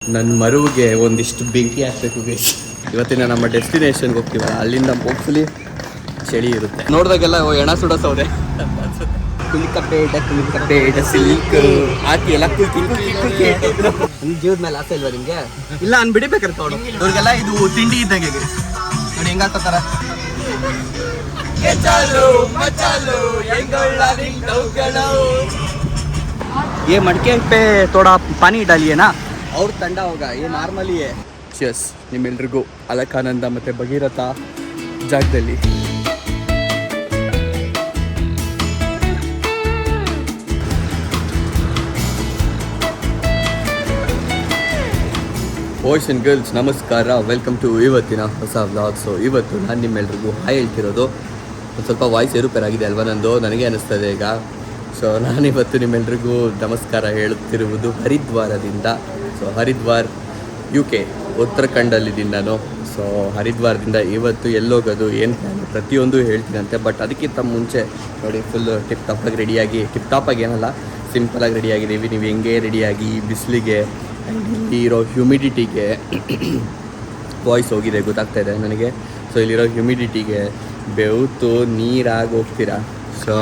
ನನ್ನ ಮರುವಿಗೆ ಒಂದಿಷ್ಟು ಬೆಂಕಿ ಹಾಕ್ಬೇಕು ಗೈಸ್. ಇವತ್ತಿನ ನಮ್ಮ ಡೆಸ್ಟಿನೇಷನ್ಗೆ ಹೋಗ್ತೀವಲ್ಲ, ಅಲ್ಲಿಂದ ಹೋಪ್ಫುಲಿ ಚಳಿ ಇರುತ್ತೆ. ನೋಡಿದಾಗೆಲ್ಲ ಎಣ ಸುಡೋ ಸೌದೆ ಕುಲಿಕಪೇಟ ಸಿಲ್ಕ್ ಹಾಕಿ ಎಲ್ಲ ನಿಮ್ ಜೀವದ ಮೇಲೆ ಆಸೆ ಇಲ್ವಾ ನಿಮ್ಗೆ? ಇಲ್ಲ ಅನ್ಬಿಡಿಬೇಕಾರೆ ತಗೊಂಡು ಇವ್ರಿಗೆಲ್ಲ ಇದು ತಿಂಡಿ ಇದ್ದಂಗೆ ನೋಡಿ ಹೆಂಗ ಹಾಕೋತಾರ. ये मटके पे थोड़ा पानी डालिए ना और ठंडा होगा. ये नार्मली है. ಚಿಯರ್ಸ್ ನಿಮ್ಮೆಲ್ರಿಗೂ ಅಲಕಾನಂದ ಮತ್ತು ಭಗೀರಥ ಜಾಗದಲ್ಲಿ. ಬಾಯ್ಸ್ ಆ್ಯಂಡ್ ಗರ್ಲ್ಸ್ ನಮಸ್ಕಾರ, ವೆಲ್ಕಮ್ ಟು ಇವತ್ತಿನ ಹೊಸ ವ್ಲಾಗ್. ಸೊ ಇವತ್ತು ನಾನು ನಿಮ್ಮೆಲ್ರಿಗೂ ಹಾಯ್ ಹೇಳ್ತಿರೋದು. ಒಂದು ಸ್ವಲ್ಪ ವಾಯ್ಸ್ ಏರುಪೇರಾಗಿದೆ ಅಲ್ವಾ ನಂದು, ನನಗೆ ಅನ್ನಿಸ್ತದೆ ಈಗ. ಸೊ ನಾನಿವತ್ತು ನಿಮ್ಮೆಲ್ರಿಗೂ ನಮಸ್ಕಾರ ಹೇಳುತ್ತಿರುವುದು ಹರಿದ್ವಾರದಿಂದ. ಸೊ ಹರಿದ್ವಾರ್ UK ಉತ್ತರಾಖಂಡಲ್ಲಿದ್ದೀನಿ ನಾನು. ಸೊ ಹರಿದ್ವಾರದಿಂದ ಇವತ್ತು ಎಲ್ಲೋಗೋದು ಏನು ಪ್ಲ್ಯಾನ್ ಪ್ರತಿಯೊಂದು ಹೇಳ್ತೀನಂತೆ. ಬಟ್ ಅದಕ್ಕಿಂತ ಮುಂಚೆ ನೋಡಿ ಫುಲ್ ಟಿಪ್ ಟಾಪಾಗಿ ರೆಡಿಯಾಗಿ, ಟಿಪ್ ಟಾಪಾಗಿ ಏನಲ್ಲ ಸಿಂಪಲಾಗಿ ರೆಡಿಯಾಗಿದ್ದೀವಿ. ನೀವು ಹೆಂಗೆ ರೆಡಿಯಾಗಿ ಬಿಸಿಲಿಗೆ ಇಲ್ಲಿ ಇರೋ ಹ್ಯುಮಿಡಿಟಿಗೆ ವಾಯ್ಸ್ ಹೋಗಿದೆ ಗೊತ್ತಾಗ್ತಾಯಿದೆ ನನಗೆ. ಸೊ ಇಲ್ಲಿರೋ ಹ್ಯುಮಿಡಿಟಿಗೆ ಬೆವತು ನೀರಾಗಿ ಹೋಗ್ತೀರಾ. ಸೊ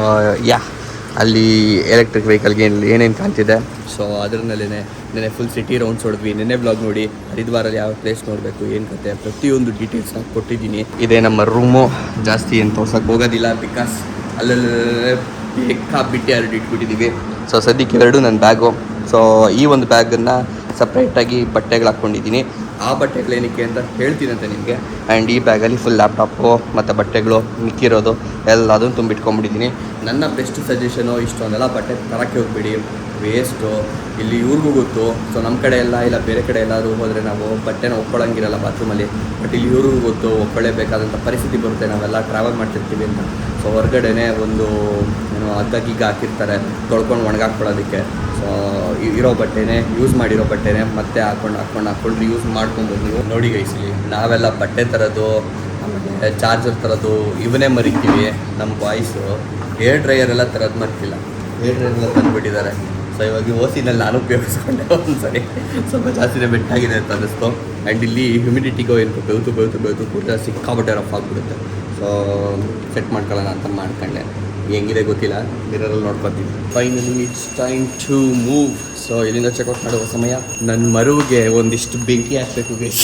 ಅಲ್ಲಿ ಎಲೆಕ್ಟ್ರಿಕ್ ವೆಹಿಕಲ್ಗೆ ಏನೇನು ಕಾಣ್ತಿದೆ. ಸೊ ಅದರಲ್ಲೇ ನೆನೆ ಫುಲ್ ಸಿಟಿ ರೌಂಡ್ಸ್ ಹೊಡೆದ್ವಿ. ನೆನ್ನೆ ಬ್ಲಾಗ್ ನೋಡಿ ಹರಿದ್ವಾರಲ್ಲಿ ಯಾವ ಪ್ಲೇಸ್ ನೋಡಬೇಕು ಏನು ಕತೆ ಪ್ರತಿಯೊಂದು ಡೀಟೇಲ್ಸ್ನ ಕೊಟ್ಟಿದ್ದೀನಿ. ಇದೇ ನಮ್ಮ ರೂಮು. ಜಾಸ್ತಿ ಏನು ತೋರ್ಸೋಕ್ಕೆ ಹೋಗೋದಿಲ್ಲ ಬಿಕಾಸ್ ಅಲ್ಲಲ್ಲೇ ಬೇಕಾಬಿಟ್ಟು ಎರಡು ಇಟ್ಬಿಟ್ಟಿದ್ದೀವಿ. ಸೊ ಸದ್ಯಕ್ಕೆ ಎರಡು ನನ್ನ ಬ್ಯಾಗು. ಸೊ ಈ ಒಂದು ಬ್ಯಾಗನ್ನು ಸಪ್ರೇಟಾಗಿ ಬಟ್ಟೆಗಳು ಹಾಕ್ಕೊಂಡಿದ್ದೀನಿ. ಆ ಬಟ್ಟೆಗಳೇನಕ್ಕೆ ಅಂತ ಹೇಳ್ತೀನಂತೆ ನಿಮಗೆ. ಆ್ಯಂಡ್ ಈ ಬ್ಯಾಗಲ್ಲಿ ಫುಲ್ ಲ್ಯಾಪ್ಟಾಪು ಮತ್ತು ಬಟ್ಟೆಗಳು ಮಿಕ್ಕಿರೋದು ಎಲ್ಲ ಅದನ್ನು ತುಂಬಿಟ್ಕೊಂಡ್ಬಿಟ್ಟಿದ್ದೀನಿ. ನನ್ನ ಬೆಸ್ಟ್ ಸಜೆಷನು ಇಷ್ಟೊಂದೆಲ್ಲ ಬಟ್ಟೆ ತರೋಕ್ಕೆ ಹೋಗ್ಬಿಡಿ, ವೇಸ್ಟು. ಇಲ್ಲಿ ಇವ್ರಿಗೂ ಗೊತ್ತು. ಸೊ ನಮ್ಮ ಕಡೆ ಎಲ್ಲ ಇಲ್ಲ ಬೇರೆ ಕಡೆ ಎಲ್ಲಾದರೂ ಹೋದರೆ ನಾವು ಬಟ್ಟೆನ ಒಪ್ಕೊಳ್ಳೋಂಗಿರಲ್ಲ ಬಾತ್ರೂಮಲ್ಲಿ. ಬಟ್ ಇಲ್ಲಿ ಇವ್ರಿಗೂ ಗೊತ್ತು ಒಪ್ಕೊಳ್ಳೇಬೇಕಾದಂಥ ಪರಿಸ್ಥಿತಿ ಬರುತ್ತೆ ನಾವೆಲ್ಲ ಟ್ರಾವೆಲ್ ಮಾಡ್ತಿರ್ತೀವಿ ಅಂತ. ಸೊ ಹೊರಗಡೆನೇ ಒಂದು ಏನೋ ಹಗ್ಗ ಹಾಕಿರ್ತಾರೆ ತೊಳ್ಕೊಂಡು ಒಣಗಾಕ್ಕೊಳ್ಳೋದಕ್ಕೆ. ಸೊ ಇರೋ ಬಟ್ಟೆನೇ ಯೂಸ್ ಮಾಡಿರೋ ಬಟ್ಟೆನೇ ಮತ್ತೆ ಹಾಕ್ಕೊಂಡು ಯೂಸ್ ಮಾಡ್ಕೊಬೋದು ನೀವು. ನೋಡಿ ಗೈಸ್ಲಿ ನಾವೆಲ್ಲ ಬಟ್ಟೆ ತರೋದು ಆಮೇಲೆ ಚಾರ್ಜರ್ ತರೋದು ಇವನ್ನೇ ಮರಿತೀವಿ. ನಮ್ಮ ಬಾಯ್ಸು ಹೇರ್ ಡ್ರೈಯರ್ ಎಲ್ಲ ತರೋದು ಮರ್ತಿಲ್ಲ. ಹೇರ್ ಡ್ರೈಯರ್ ಎಲ್ಲ ತಂದುಬಿಟ್ಟಿದ್ದಾರೆ. ಸೊ ಇವಾಗ ಓಸಿನಲ್ಲಿ ನಾನು ಉಪಯೋಗಿಸ್ಕೊಂಡೆ ಒಂದ್ಸರಿ ಸ್ವಲ್ಪ ಜಾಸ್ತಿನೇ ಬೆಟ್ಟಾಗಿದೆ ಅಂತ ಅನ್ನಿಸ್ತು. ಆ್ಯಂಡ್ ಇಲ್ಲಿ ಹ್ಯುಮಿಡಿಟಿಗೋ ಏನೋ ಬೆವತು ಕೂಡ ಸಿಕ್ಕಾಬಟ್ಟೆ ರಫ್ ಆಗಿಬಿಡುತ್ತೆ. ಸೊ ಸೆಟ್ ಮಾಡ್ಕೊಳ್ಳೋಣ ಅಂತ ಮಾಡ್ಕೊಂಡೆ. ಹೆಂಗಿದೆ ಗೊತ್ತಿಲ್ಲ, ಮಿರರಲ್ಲಿ ನೋಡ್ಕೊತೀವಿ. Finally it's time to move. So ಇಲ್ಲಿಂದ ಚೆಕ್ಔಟ್ ಮಾಡುವ ಸಮಯ. ನನ್ನ ಮರುವಿಗೆ ಒಂದಿಷ್ಟು ಬೆಂಕಿ ಹಾಕಬೇಕು ಗೈಸ್.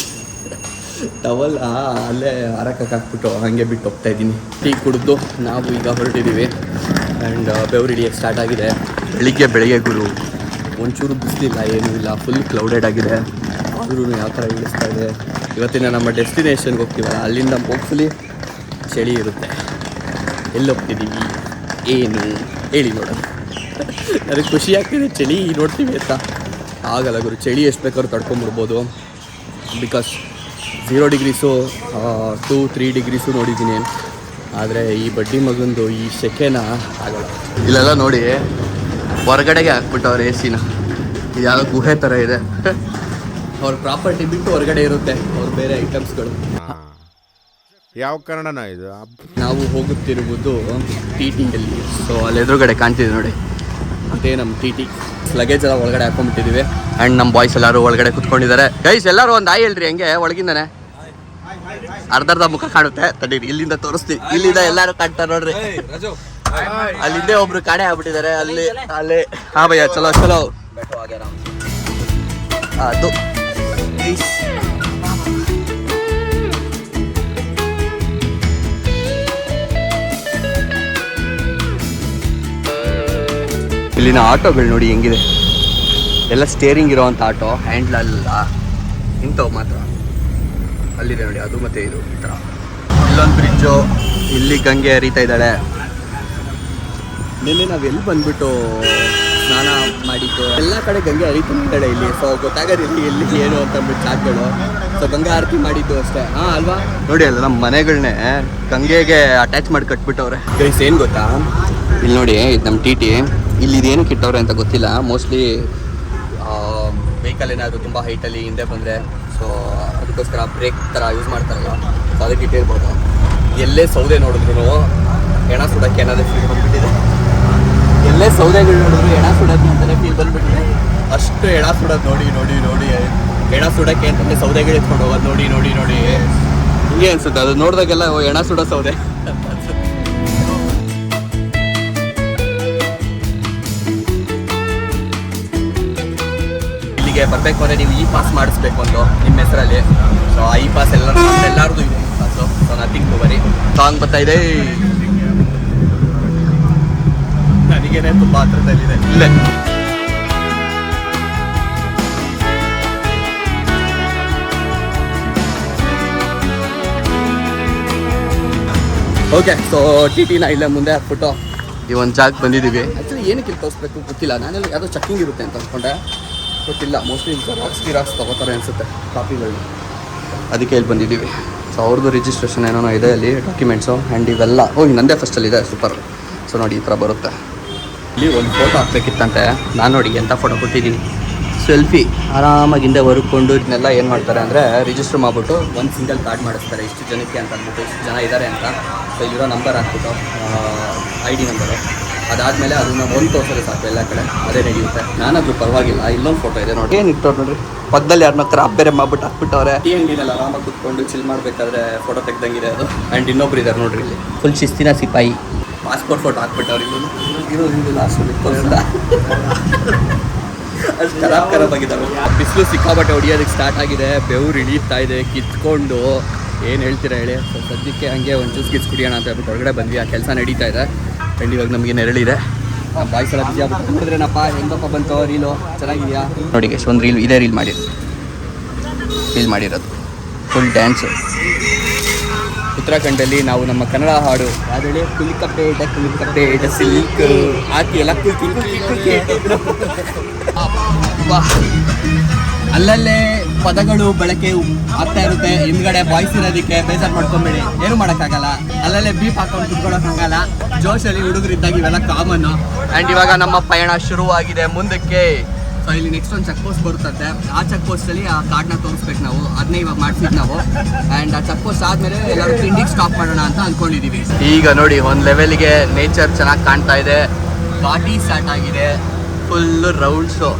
ಟವಲ್ ಅಲ್ಲೇ ಹಾರಕ್ಕೆ ಹಾಕ್ಬಿಟ್ಟು ಹಾಗೆ ಬಿಟ್ಟು ಹೋಗ್ತಾ ಇದ್ದೀನಿ. ಟೀ ಕುಡಿದು ನಾವು ಈಗ ಹೊರಟಿದ್ದೀವಿ. ಆ್ಯಂಡ್ ಬೆವರು ಹಿಡಿಯೋಕ್ಕೆ ಸ್ಟಾರ್ಟ್ ಆಗಿದೆ. ಬೆಳಿಗ್ಗೆ ಗುರು ಒಂಚೂರು ಬಿಸಿಲಿಲ್ಲ, ಏನೂ ಇಲ್ಲ, ಫುಲ್ ಕ್ಲೌಡೆಡ್ ಆಗಿದೆ. ಆದ್ರೂ ಯಾವ ಥರ ಇಳಿಸ್ತಾ ಇದೆ. ಇವತ್ತಿನ ನಮ್ಮ ಡೆಸ್ಟಿನೇಷನ್ಗೆ ಹೋಗ್ತೀವಲ್ಲ, ಅಲ್ಲಿಂದ ಹೋಪ್ಫುಲಿ ಚಳಿ ಇರುತ್ತೆ. ಎಲ್ಲಿ ಹೋಗ್ತಿದ್ದೀವಿ ಏನು ಹೇಳಿ ನೋಡೋಣ. ನನಗೆ ಖುಷಿ ಆಗ್ತಿದೆ ಚಳಿ ನೋಡ್ತೀವಿ ಅಂತ. ಆಗಲ್ಲ ಗುರು, ಚಳಿ ಎಷ್ಟು ಬೇಕಾದ್ರೂ ತಡ್ಕೊಂಬಿಡ್ಬೋದು. ಬಿಕಾಸ್ 0 ಡಿಗ್ರೀಸು 2-3 ಡಿಗ್ರೀಸು ನೋಡಿದ್ದೀನಿ. ಆದರೆ ಈ ಬಡ್ಡಿ ಮಗಂದು ಈ ಸೆಕೆನ ಆಗಲ್ಲ. ಇಲ್ಲೆಲ್ಲ ನೋಡಿ ಹೊರಗಡೆಗೆ ಹಾಕ್ಬಿಟ್ಟವ್ರೆ AC-ನ. ಇದು ಯಾವ ಗುಹೆ ಥರ ಇದೆ. ಅವ್ರ ಪ್ರಾಪರ್ಟಿ ಬಿಟ್ಟು ಹೊರಗಡೆ ಇರುತ್ತೆ ಅವ್ರ ಬೇರೆ ಐಟಮ್ಸ್ಗಳು. ಯಾವ ಕಾರಣನ ಇದು? ನಾವು ಹೋಗುತ್ತಿರುವುದು TTಯಲ್ಲಿ. ಸೊ ಅಲ್ಲಿ ಎದುರುಗಡೆ ಕಾಣ್ತಿದೆ ನೋಡಿ, ಅದೇ ನಮ್ಮ TT. ಲಗೇಜ್ ಎಲ್ಲ ಒಳಗಡೆ ಹಾಕೊಂಡ್ಬಿಟ್ಟಿದ್ದೀವಿ. ಆ್ಯಂಡ್ ನಮ್ಮ ಬಾಯ್ಸ್ ಎಲ್ಲರೂ ಒಳಗಡೆ ಕುತ್ಕೊಂಡಿದ್ದಾರೆ. ಗೈಸ್ ಎಲ್ಲರೂ ಒಂದು ಆಯ್ ಹೇಳ್ರಿ ಹೆಂಗೆ ಒಳಗಿಂದಾನೆ. ಅರ್ಧ ಮುಖ ಕಾಣುತ್ತೆ ತಡೀರಿ, ಇಲ್ಲಿಂದ ತೋರಿಸ್ತೀವಿ. ಇಲ್ಲಿಂದ ಎಲ್ಲರೂ ಕಾಣ್ತಾರೆ ನೋಡ್ರಿ. ಅಲ್ಲಿಂದೇ ಒಬ್ರು ಕಾಡೆ ಆಗ್ಬಿಟ್ಟಿದ್ದಾರೆ ಅಲ್ಲಿ. ಹಾಂ ಭಯ್ಯ ಚಲೋ ಅದು ಇಲ್ಲಿನ ಆಟೋಗಳು ನೋಡಿ ಹೆಂಗಿದೆ. ಎಲ್ಲ ಸ್ಟೇರಿಂಗ್ ಇರೋವಂಥ ಆಟೋ, ಹ್ಯಾಂಡ್ಲಲ್ಲ ಇಂಥವು ಮಾತ್ರ. ಅಲ್ಲಿದೆ ನೋಡಿ ಅದು ಮತ್ತು ಇದು ಈ ಥರ. ಇಲ್ಲೊಂದು ಬ್ರಿಡ್ಜು, ಇಲ್ಲಿ ಗಂಗೆ ಹರಿತಾ ಇದ್ದಾಳೆ. ನಿನ್ನೆ ನಾವು ಎಲ್ಲಿ ಬಂದುಬಿಟ್ಟು ಸ್ನಾನ ಮಾಡಿದ್ದು ಎಲ್ಲ ಕಡೆ ಗಂಗೆ ಹರಿತಾ ಇದ್ದಾಳೆ ಇಲ್ಲಿ. ಸೊ ಗೊತ್ತಾಗೋದಿಲ್ಲ ಎಲ್ಲಿ ಏನು ಅಂತ ಅಂದ್ಬಿಟ್ಟು ಜಾಗಗಳು. ಸೊ ಗಂಗಾ ಆರತಿ ಮಾಡಿದ್ದು ಅಷ್ಟೇ. ಹಾಂ ಅಲ್ವಾ? ನೋಡಿ ಅಲ್ಲ ನಮ್ಮ ಮನೆಗಳನ್ನೇ ಗಂಗೆಗೆ ಅಟ್ಯಾಚ್ ಮಾಡಿ ಕಟ್ಬಿಟ್ಟವ್ರೆ. ಗೈಸ್ ಏನು ಗೊತ್ತಾ, ಇಲ್ಲಿ ನೋಡಿ ಇದು ನಮ್ಮ TT. ಇಲ್ಲಿ ಇದೇನು ಕಿಟ್ಟವ್ರೆ ಅಂತ ಗೊತ್ತಿಲ್ಲ. ಮೋಸ್ಟ್ಲಿ ವೆಹಿಕಲ್ ಏನಾದರೂ ತುಂಬ ಹೈಟಲ್ಲಿ ಹಿಂದೆ ಬಂದರೆ ಸೊ ಅದಕ್ಕೋಸ್ಕರ ಬ್ರೇಕ್ ಥರ ಯೂಸ್ ಮಾಡ್ತಾರಲ್ಲ, ಸೊ ಅದಕ್ಕೆ ಇಟ್ಟಿರ್ಬೋದು. ಎಲ್ಲೇ ಸೌದೆ ನೋಡಿದ್ರು ಹೆಣ ಸುಡೋಕ್ಕೆ ಏನಾದರೂ ಫೀಲ್ ಬಂದುಬಿಟ್ಟಿದೆ. ಎಲ್ಲೇ ಸೌದೆಗಳು ನೋಡಿದ್ರು ಹೆಣ ಸುಡೋಕ್ಕೆ ಅಂತಲೇ ಫೀಲ್ ಬಂದುಬಿಟ್ಟಿದೆ. ಅಷ್ಟು ಹೆಣ ಸುಡೋದು ನೋಡಿ ಎಣ ಸುಡಕ್ಕೆ ಅಂತಂದ್ರೆ ಸೌದೆಗಳು ಎತ್ಕೊಂಡು ಹೋಗೋದು ನೋಡಿ ನೋಡಿ ನೋಡಿ ಹಿಂಗೆ ಅನ್ಸುತ್ತೆ ಅದು ನೋಡಿದಾಗೆಲ್ಲ ಎಣ ಸುಡೋ ಸೌದೆ. ಇಲ್ಲಿಗೆ ಬರಬೇಕು ಅಂದರೆ ನೀವು ಇ ಪಾಸ್ ಮಾಡಿಸ್ಬೇಕು ಒಂದು ನಿಮ್ಮ ಹೆಸರಲ್ಲಿ. ಸೊ ಆ ಇ ಪಾಸ್ ಎಲ್ಲರದು ಇದೆ pass. So nothing to worry. Song ಬರ್ತಾ ಇದೆ, ನನಗೇನೆ ತುಂಬ ಹತ್ರದಲ್ಲಿದೆ ಇಲ್ಲೇ. ಓಕೆ, ಸೊ ಟಿ.ಟಿನ ಇಲ್ಲೇ ಮುಂದೆ ಹಾಕ್ಬಿಟ್ಟು ಈ ಒಂದು ಜಾಗಕ್ಕೆ ಬಂದಿದ್ದೀವಿ. ಆ್ಯಕ್ಚುಲಿ ಏನಕ್ಕೆ ಇಲ್ಲಿ ತೋರಿಸ್ಬೇಕು ಗೊತ್ತಿಲ್ಲ, ನಾನೆಲ್ಲ ಯಾವುದೋ ಚೆಕ್ಕಿಂಗ್ ಇರುತ್ತೆ ಅಂತ ಅಂದ್ಕೊಂಡೆ, ಗೊತ್ತಿಲ್ಲ. ಮೋಸ್ಟ್ಲಿ ಜಿರಾಕ್ಸ್ ತೊಗೋತಾರೆ ಅನಿಸುತ್ತೆ ಕಾಪಿಗಳನ್ನ, ಅದಕ್ಕೆ ಇಲ್ಲಿ ಬಂದಿದ್ದೀವಿ. ಸೊ ಅವ್ರದ್ದು ರಿಜಿಸ್ಟ್ರೇಷನ್ ಏನೋ ಇದೆ ಅಲ್ಲಿ, ಡಾಕ್ಯುಮೆಂಟ್ಸು ಆ್ಯಂಡ್ ಇವೆಲ್ಲ. ನಂದೇ ಫಸ್ಟಲ್ಲಿದೆ, ಸೂಪರ್. ಸೊ ನೋಡಿ ಈ ಥರ ಬರುತ್ತೆ. ಇಲ್ಲಿ ಒಂದು ಫೋಟೋ ಹಾಕ್ಬೇಕಿತ್ತಂತೆ. ನಾನು ನೋಡಿ ಎಂಥ ಫೋಟೋ ಕೊಟ್ಟಿದ್ದೀನಿ, ಸೆಲ್ಫಿ. ಆರಾಮಾಗಿ ಹಿಂದೆ ಹೊರ್ಕೊಂಡು ಇದನ್ನೆಲ್ಲ ಏನು ಮಾಡ್ತಾರೆ ಅಂದರೆ ರಿಜಿಸ್ಟರ್ ಮಾಡಿಬಿಟ್ಟು ಒಂದು ಸಿಂಗಲ್ ಕಾರ್ಡ್ ಮಾಡಿಸ್ತಾರೆ, ಇಷ್ಟು ಜನಕ್ಕೆ ಅಂತ ಅಂದ್ಬಿಟ್ಟು, ಇಷ್ಟು ಜನ ಇದ್ದಾರೆ ಅಂತ. ಸೊ ಇರೋ ನಂಬರ್ ಹಾಕ್ಬಿಟ್ಟು ID ನಂಬರು, ಅದಾದಮೇಲೆ ಅದನ್ನು ಒಂದು ತೋರಿಸೋದು ಸಾಕು ಎಲ್ಲ ಕಡೆ, ಅದೇ ನಡೆಯುತ್ತೆ. ನಾನಾದರೂ ಪರವಾಗಿಲ್ಲ. ಇಲ್ಲೊಂದು ಫೋಟೋ ಇದೆ ನೋಡಿ, ಏನು ಇಟ್ಟವ್ರು ನೋಡ್ರಿ, ಪಕ್ಕದಲ್ಲಿ ಯಾರನ್ನ ಕ್ರಾಪ್ ಬೇರೆ ಮಾಡ್ಬಿಟ್ಟು ಹಾಕ್ಬಿಟ್ಟವ್ರೆ. ಟಿ ಅಂಗಡಿನಲ್ಲಿ ಆರಾಮಾಗಿ ಕೂತ್ಕೊಂಡು ಚಿಲ್ ಮಾಡಬೇಕಾದ್ರೆ ಫೋಟೋ ತೆಗ್ದಂಗಿದೆ ಅದು. ಆ್ಯಂಡ್ ಇನ್ನೊಬ್ರು ಇದ್ದಾರೆ ನೋಡ್ರಿ ಇಲ್ಲಿ, ಫುಲ್ ಶಿಸ್ತಿನ ಸಿಪಾಯಿ. ಪಾಸ್ಪೋರ್ಟ್ ಫೋಟೋ ಹಾಕ್ಬಿಟ್ಟವ್ರು. ಇದು ಲಾಸ್ಟಲ್ಲಿ ತೋರಿಸಿಲ್ಲ, ಅಷ್ಟು ಖರಾಬ್ ಆಗಿದ್ದಾವೆ. ಬಿಸಿಲು ಸಿಕ್ಕಾಬಟ್ಟೆ ಹೊಡಿಯೋದಕ್ಕೆ ಸ್ಟಾರ್ಟ್ ಆಗಿದೆ, ಬೆವರು ಇಳಿತಾ ಇದೆ ಕಿತ್ಕೊಂಡು. ಏನು ಹೇಳ್ತೀರಾ ಹೇಳಿ. ಸೊ ಸದ್ಯಕ್ಕೆ ಹಂಗೆ ಒಂದು ಜ್ಯೂಸ್ ಕುಡಿಯೋಣ ಅಂತ ಹೇಳ್ಬಿಟ್ಟು ಹೊರಗಡೆ ಬಂದ್ವಿ. ಆ ಕೆಲಸ ನಡೀತಾ ಇದೆ. ಆ್ಯಂಡ್ ಇವಾಗ ನಮಗೆ ನೆರಳಿದೆ. ಬಾಯ್ಸ್ ಎಲ್ಲ ಬಿಜಿ ಆಗ್ಬಿಟ್ಟು ನೋಡಿದ್ರೇನಪ್ಪ ಹೆಂಗಪ್ಪ ಬಂತು ರೀಲು, ಚೆನ್ನಾಗಿದೆಯಾ ನೋಡಿ. ಒಂದು ಇದೇ ರೀಲ್ ಮಾಡಿರೋದು ಫುಲ್ ಡ್ಯಾನ್ಸು. ಉತ್ತರಾಖಂಡಲ್ಲಿ ನಾವು ನಮ್ಮ ಕನ್ನಡ ಹಾಡು ಯಾವ್ದು ಹೇಳಿ, ಕುಲಿಕಪ್ಪೇಟ ಸಿಲ್ಕ್ ಹಾಕಿ ಎಲ್ಲ ಕುಲ್ಕಿ ಅಲ್ಲಲ್ಲೇ ಪದಗಳು ಬಳಕೆ ಆಗ್ತಾ ಇರುತ್ತೆ. ಹಿಂದ್ಗಡೆ ಬಾಯ್ಸ್ ಇರೋದಕ್ಕೆ ಬೇಜಾರು ಮಾಡ್ಕೊಂಬೇಡಿ, ಏನು ಮಾಡೋಕ್ಕಾಗಲ್ಲ. ಅಲ್ಲಲ್ಲೇ ಬೀಪ್ ಹಾಕೊಂಡು ಕುತ್ಕೊಳ್ಳೋಕ್ಕಾಗಲ್ಲ. ಜೋಶಲ್ಲಿ ಹುಡುಗರಿದ್ದಾಗ ಇವೆಲ್ಲ ಕಾಮನ್ನು. ಆ್ಯಂಡ್ ಇವಾಗ ನಮ್ಮ ಪಯಣ ಶುರುವಾಗಿದೆ ಮುಂದಕ್ಕೆ. ಸೊ ಇಲ್ಲಿ ನೆಕ್ಸ್ಟ್ ಒಂದು ಚೆಕ್ ಪೋಸ್ಟ್ ಬರುತ್ತದೆ. ಆ ಚೆಕ್ ಪೋಸ್ಟಲ್ಲಿ ಆ ಕಾರ್ಡ್ನ ತೋರಿಸ್ಬೇಕು ನಾವು, ಅದನ್ನೇ ಇವಾಗ ಮಾಡ್ಸಿದ್ದು ನಾವು. ಆ್ಯಂಡ್ ಆ ಚೆಕ್ ಪೋಸ್ಟ್ ಆದಮೇಲೆ ಎಲ್ಲರೂ ತಿಂಡಿಗೆ ಸ್ಟಾಪ್ ಮಾಡೋಣ ಅಂತ ಅಂದ್ಕೊಂಡಿದ್ದೀವಿ. ಈಗ ನೋಡಿ ಒಂದು ಲೆವೆಲ್ಗೆ ನೇಚರ್ ಚೆನ್ನಾಗಿ ಕಾಣ್ತಾ ಇದೆ. ಘಾಟಿ ಸ್ಟಾರ್ಟ್ ಆಗಿದೆ, ಫುಲ್ಲು ರೌಂಡ್ಸು,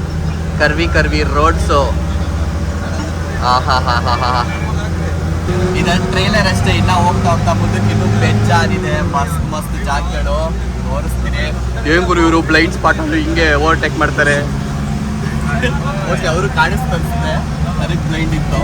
ಕರ್ವಿ ರೋಡ್ಸು. ಇದು ಟ್ರೈಲರ್ ಅಷ್ಟೇ, ಇನ್ನು ಹೋಗ್ತಾ ಮುಂದಕ್ಕೆ ಇನ್ನೂ ಬೆಜ್ಜಾದಿದೆ. ಮಸ್ತ್ ಜಾಗಗಳು ತೋರಿಸ್ತೀನಿ. ಏನು ಗುರು ಇವರು ಬ್ಲೈಂಡ್ ಸ್ಪಾಟ್ ಅಂದ್ರೆ ಹಿಂಗೆ ಓವರ್ಟೇಕ್ ಮಾಡ್ತಾರೆ. ಮೋಸ್ಟ್ಲಿ ಅವರು ಕಾಣಿಸ್ತಾರೆ, ಅದಕ್ಕೆ ಬ್ಲೈಂಡ್ ಇತ್ತು.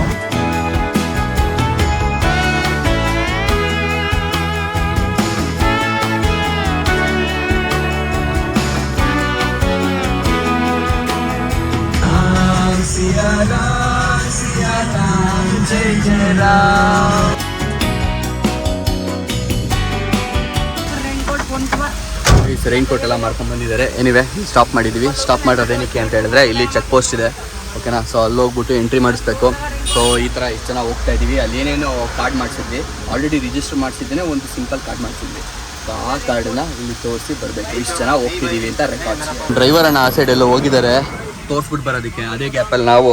ರೈನ್ ಕೋಟ್ ಎಲ್ಲ ಮಾಡ್ಕೊಂಡು ಬಂದಿದ್ದಾರೆ. ಎನಿವೆ ಸ್ಟಾಪ್ ಮಾಡಿದ್ದೀವಿ. ಸ್ಟಾಪ್ ಮಾಡೋದೇನಕ್ಕೆ ಅಂತ ಹೇಳಿದ್ರೆ ಇಲ್ಲಿ ಚೆಕ್ ಪೋಸ್ಟ್ ಇದೆ, ಓಕೆನಾ. ಸೊ ಅಲ್ಲಿ ಹೋಗ್ಬಿಟ್ಟು ಎಂಟ್ರಿ ಮಾಡಿಸ್ಬೇಕು. ಸೊ ಈ ಥರ ಎಷ್ಟು ಜನ ಹೋಗ್ತಾ ಇದ್ದೀವಿ. ಅಲ್ಲಿ ಏನೇನು ಕಾರ್ಡ್ ಮಾಡಿಸಿದ್ವಿ, ಆಲ್ರೆಡಿ ರಿಜಿಸ್ಟರ್ ಮಾಡಿಸಿದ್ದೇನೆ, ಒಂದು ಸಿಂಪಲ್ ಕಾರ್ಡ್ ಮಾಡಿಸಿದ್ವಿ. ಸೊ ಆ ಕಾರ್ಡನ್ನ ಇಲ್ಲಿ ತೋರಿಸಿ ಬರಬೇಕು, ಇಷ್ಟು ಜನ ಹೋಗ್ತಿದ್ದೀವಿ ಅಂತ ರೆಕಾರ್ಡ್ಸ್. ಡ್ರೈವರನ್ನು ಆ ಸೈಡ್ ಎಲ್ಲ ಹೋಗಿದ್ದಾರೆ ತೋರಿಸ್ಬಿಟ್ಟು ಬರೋದಕ್ಕೆ. ಅದೇ ಗ್ಯಾಪಲ್ಲಿ ನಾವು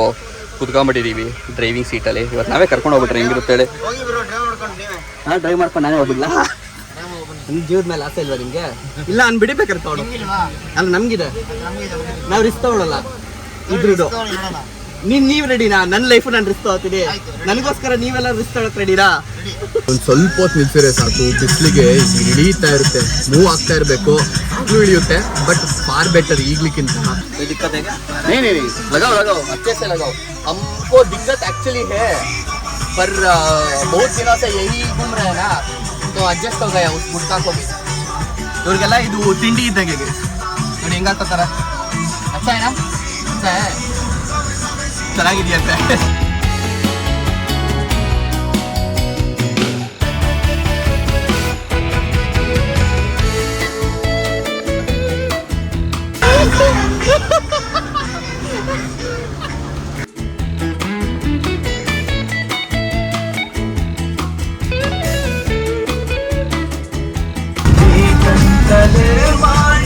ಕುತ್ಕೊಂಡ್ಬಿಟ್ಟಿದ್ದೀವಿ ಡ್ರೈವಿಂಗ್ ಸೀಟಲ್ಲಿ. ಇವತ್ತು ನಾವೇ ಕರ್ಕೊಂಡು ಹೋಗ್ಬಿಟ್ರೆ ಹೆಂಗಿರುತ್ತೆ ಹೇಳಿ. ನಾನು ಡ್ರೈವ್ ಮಾಡ್ಕೊಂಡು ನಾನೇ ಹೋಗಿಲ್ಲ. ನಿಮ್ಮ ಜೀವದ ಮೇಲೆ ಆಸೆ ಇಲ್ವಾ ನಿಮಗೆ? ಇಲ್ಲ ನಾನು ಬಿಡಿಬೇಕಾರೆ ತಗೊಳ್ಳೋ ಅಲ್ಲ, ನಮಗಿದೆ, ನಾವು ರಿಸ್ಕ್ ತಗೊಳ್ಳಲ್ಲ ಇದ್ರದ್ದು. ನೀವು ರೆಡಿನಾ? ನನ್ನ ಲೈಫು ನಾನು ರಿಸ್ಕ್ ತಗೋತೀನಿ, ನನಗೋಸ್ಕರ ನೀವೆಲ್ಲ ರಿಸ್ಕ್ ತಗೊಳಕ್ ರೆಡಿನಾ? ಒಂದು ಸ್ವಲ್ಪ ಹೊತ್ತು ನಿಲ್ಸಿದ್ರೆ ಸಾಕು, ಬಿಸಿಲಿಗೆ ಇಳಿತಾ ಇರುತ್ತೆ, ಮೂವ್ ಆಗ್ತಾ ಇರಬೇಕು, ಆಗ್ಲೂ ಇಳಿಯುತ್ತೆ. ಬಟ್ ಫಾರ್ ಬೆಟರ್ ಈಗ್ಲಿಕ್ಕಿಂತ. नहीं नहीं नहीं लगाओ लगाओ अच्छे से लगाओ. हमको दिक्कत एक्चुअली है, पर बहुत दिनों से यही घूम रहे हैं ना, तो अडजस्ट हो गया उस गुटका को भी. ಇವ್ರಿಗೆಲ್ಲ ಇದು ತಿಂಡಿ ಇದ್ದಂಗೆ ನೋಡಿ ಹೆಂಗಾಗ್ತಾರ. ಅಚ್ಚ ಏನಾ ಚೆನ್ನಾಗಿದೆಯಂತೆ.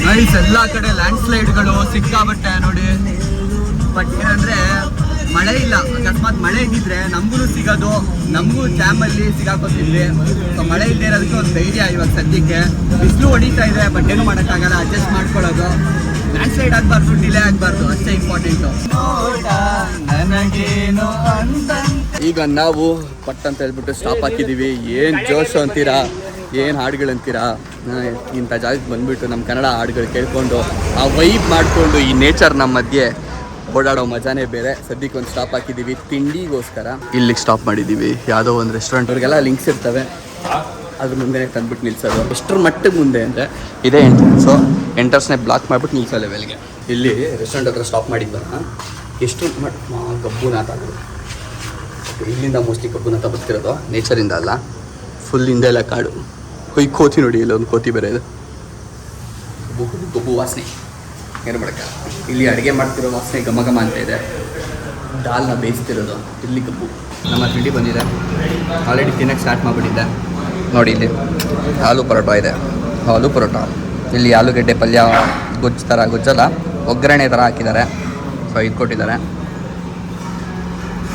ನೈಸ್, ಎಲ್ಲ ಕಡೆ ಲ್ಯಾಂಡ್ ಸ್ಲೈಡ್ಗಳು ಸಿಕ್ಕಾಬಟ್ಟೆ ನೋಡಿ. ಬಟ್ ಏನಂದ್ರೆ ಮಳೆ ಇಲ್ಲ. ಅಕಸ್ಮಾತ್ ಮಳೆ ಇದ್ದಿದ್ರೆ ನಮಗೂ ಸಿಗೋದು, ನಮಗೂ ಜಾಮಲ್ಲಿ ಸಿಗಾಕೋತಿದ್ವಿ. ಸೊ ಮಳೆ ಇಲ್ಲದೆ ಇರೋದಕ್ಕೆ ಒಂದು ಧೈರ್ಯ ಇವಾಗ ಸದ್ಯಕ್ಕೆ. ಬಿಸಿಲು ಹೊಡಿತಾ ಇದೆ, ಬಟ್ ಏನು ಮಾಡೋಕ್ಕಾಗಲ್ಲ, ಅಡ್ಜಸ್ಟ್ ಮಾಡ್ಕೊಳ್ಳೋದು. ಲ್ಯಾಂಡ್ ಸ್ಲೈಡ್ ಆಗಬಾರ್ದು, ಡಿಲೇ ಆಗಬಾರ್ದು, ಅಷ್ಟೇ ಇಂಪಾರ್ಟೆಂಟು. ಈಗ ನಾವು ಪಟ್ ಅಂತ ಹೇಳ್ಬಿಟ್ಟು ಸ್ಟಾಪ್ ಹಾಕಿದ್ದೀವಿ. ಏನು ಜೋಶು ಅಂತೀರಾ, ಏನು ಹಾಡುಗಳಂತೀರಾ. ಇಂಥ ಜಾಗಕ್ಕೆ ಬಂದುಬಿಟ್ಟು ನಮ್ಮ ಕನ್ನಡ ಹಾಡುಗಳು ಕೇಳ್ಕೊಂಡು ಆ ವೈಬ್ ಮಾಡಿಕೊಂಡು ಈ ನೇಚರ್ ನಮ್ಮ ಮಧ್ಯೆ ಓಡಾಡೋ ಮಜಾನೇ ಬೇರೆ. ಸದ್ಯಕ್ಕೆ ಒಂದು ಸ್ಟಾಪ್ ಹಾಕಿದ್ದೀವಿ ತಿಂಡಿಗೋಸ್ಕರ. ಇಲ್ಲಿಗೆ ಸ್ಟಾಪ್ ಮಾಡಿದ್ದೀವಿ. ಯಾವುದೋ ಒಂದು ರೆಸ್ಟೋರೆಂಟ್, ಅವ್ರಿಗೆಲ್ಲ ಲಿಂಕ್ಸ್ ಇರ್ತವೆ, ಅದ್ರ ಮುಂದೆ ತಂದ್ಬಿಟ್ಟು ನಿಲ್ಸೋದು. ಎಷ್ಟರ ಮಟ್ಟಿಗೆ ಮುಂದೆ ಅಂದರೆ ಇದೇ ಎಂಟ್ರೆನ್ಸು. ಎಂಟ್ರೆನ್ಸ್ನೇ ಬ್ಲಾಕ್ ಮಾಡಿಬಿಟ್ಟು ನಿಲ್ಸೋ ಲೆವೆಲ್ಗೆ. ಇಲ್ಲಿ ರೆಸ್ಟೋರೆಂಟ್ ಹತ್ರ ಸ್ಟಾಪ್ ಮಾಡಿದ್ವಲ್ಲ, ಎಷ್ಟು ಕಬ್ಬುನಾಥ ಅದು. ಇಲ್ಲಿಂದ ಮೋಸ್ಟ್ಲಿ ಕಬ್ಬುನಾಥ ಬರ್ತಿರೋದು, ನೇಚರಿಂದ ಅಲ್ಲ. ಫುಲ್ ಹಿಂದೆ ಎಲ್ಲ ಕಾಡು. ಈ ಕೋತಿ ನೋಡಿ, ಇಲ್ಲೊಂದು ಕೋತಿ ಬೇರೆ ಇದು. ಕಬ್ಬು ವಾಸನೆ ಏನು ಮಾಡಕ್ಕ. ಇಲ್ಲಿ ಅಡುಗೆ ಮಾಡ್ತಿರೋ ವಾಸನೆ ಘಮ ಘಮ ಅಂತ ಇದೆ. ದಾಲ್ನ ಬೇಯಿಸ್ತಿರೋದು ಇಲ್ಲಿ ಕಬ್ಬು. ನಮ್ಮ ತಿಂಡಿ ಬಂದಿದೆ, ಆಲ್ರೆಡಿ ತಿನ್ನೋಕ್ಕೆ ಸ್ಟಾರ್ಟ್ ಮಾಡಿಬಿಟ್ಟಿದ್ದೆ. ನೋಡಿ ಇಲ್ಲಿ ಆಲೂ ಪರೋಟ ಇದೆ. ಆಲೂ ಪರೋಟ, ಇಲ್ಲಿ ಆಲೂಗೆಡ್ಡೆ ಪಲ್ಯ ಗೊಜ್ಜು ಥರ, ಗೊಜ್ಜಲ್ಲ ಒಗ್ಗರಣೆ ಥರ ಹಾಕಿದ್ದಾರೆ. ಸೊ ಇದು ಕೊಟ್ಟಿದ್ದಾರೆ.